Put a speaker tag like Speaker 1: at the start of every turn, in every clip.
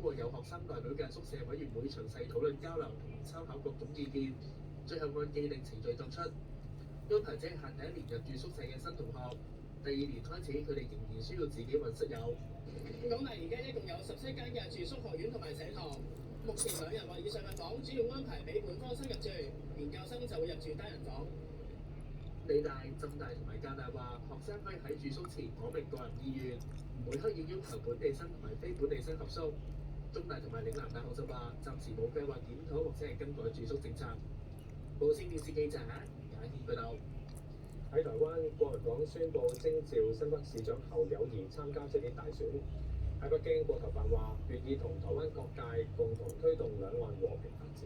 Speaker 1: 過有學生代表嘅宿舍委員會詳細討論交流同參考各種意見，最後按既定程序作出安排，只係限第一年入住宿舍嘅新同學。第二年開始，佢哋仍然需要自己揾室友。
Speaker 2: 港大而家一共有17間嘅住宿學院同埋社堂，目前2人或以上嘅房主要安排俾本科生入住，研究生就會入住單人房。
Speaker 1: 理大、浸大同埋加大話，學生可以喺住宿前講明個人意願，唔會刻意要求本地生同埋非本地生合宿。中大同埋嶺南大學就話，暫時冇計劃檢討或者係更改住宿政策。無線電視記者簡憲報道。
Speaker 3: 喺台灣，國民黨宣布徵召新北市長侯友宜參加出年大選。喺北京，國台辦話願意同台灣各界共同推動兩岸和平發展。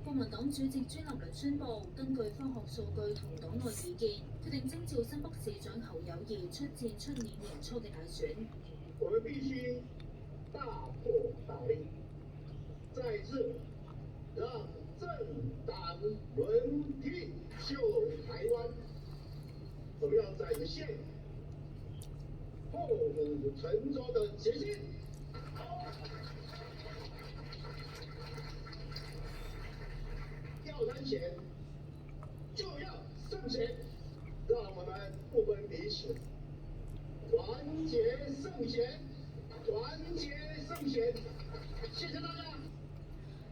Speaker 4: 國民黨主席朱立倫宣布，根據科學數據同黨內意見，決定徵召新北市長侯友宜出戰出年年初嘅大選。
Speaker 5: 我們必須大破大立，再次讓政黨輪替救台灣。我們要展現破釜沉舟的決心。要參選就要勝選，讓我們不分彼此，團結勝選，團結勝選。謝謝大家。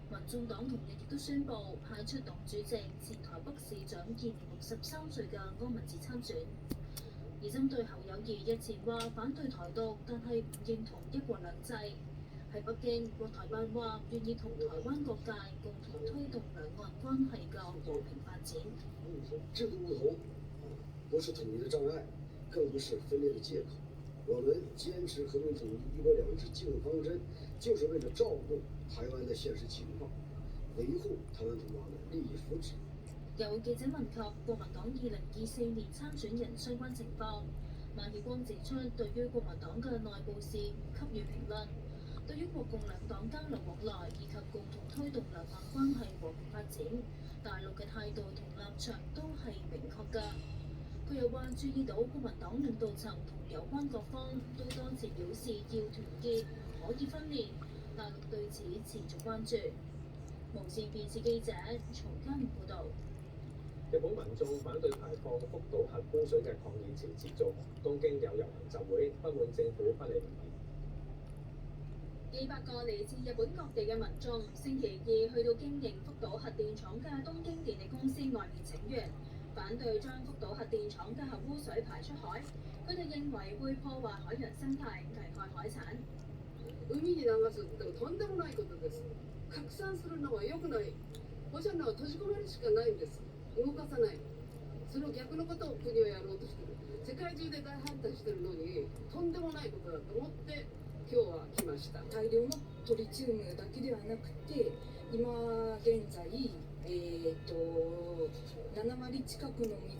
Speaker 4: 民眾黨同日亦都宣布派出黨主席前台北市長現年63歲嘅柯文哲參選。而針對侯友宜日前話反對台獨，但係唔認同一國兩制，喺北京，國台辦話願意同台灣各界共同推動兩岸關係嘅和平發展。
Speaker 6: 制度不同，不是統一的障礙，更不是分裂的借口。我們堅持和平統一、一國兩制基本方針，就是為了照顧台灣的現實情況，維護台灣同胞的利益福祉。
Speaker 4: 有記者問及國民黨2024年參選人相關情況，馬曉光指出，對於國民黨嘅內部事唔給予評論。對於國共兩黨交流往來以及共同推動兩岸關係和平發展，大陸嘅態度同立場都係明確㗎。佢又話注意到國民黨領導層同有關各方都多次表示要團結，唔可以分裂，大陸對此持續關注。無線電視記者曹嘉明報導。
Speaker 3: 日本民眾反對排放福島核污水嘅抗議潮持續，東京有遊行集會，不滿政府不理民意。
Speaker 7: 幾百個嚟自日本各地嘅民眾星期二去到經營福島核電廠嘅東京電力公司外面請願，反對將福島核電廠嘅核污水排出海。佢哋認為會破壞海洋生態，危害海產。
Speaker 8: 海に流すってとんでもないことです。拡散するのは良くない。放射能は閉じ込めるしかないんです。動かさない。その逆のことを国はやろうとしてる。世界中で大反対してるのにとんでもないことだと思って今日は来ました。
Speaker 9: 大量のトリチウムだけではなくて、今現在、7割近くの水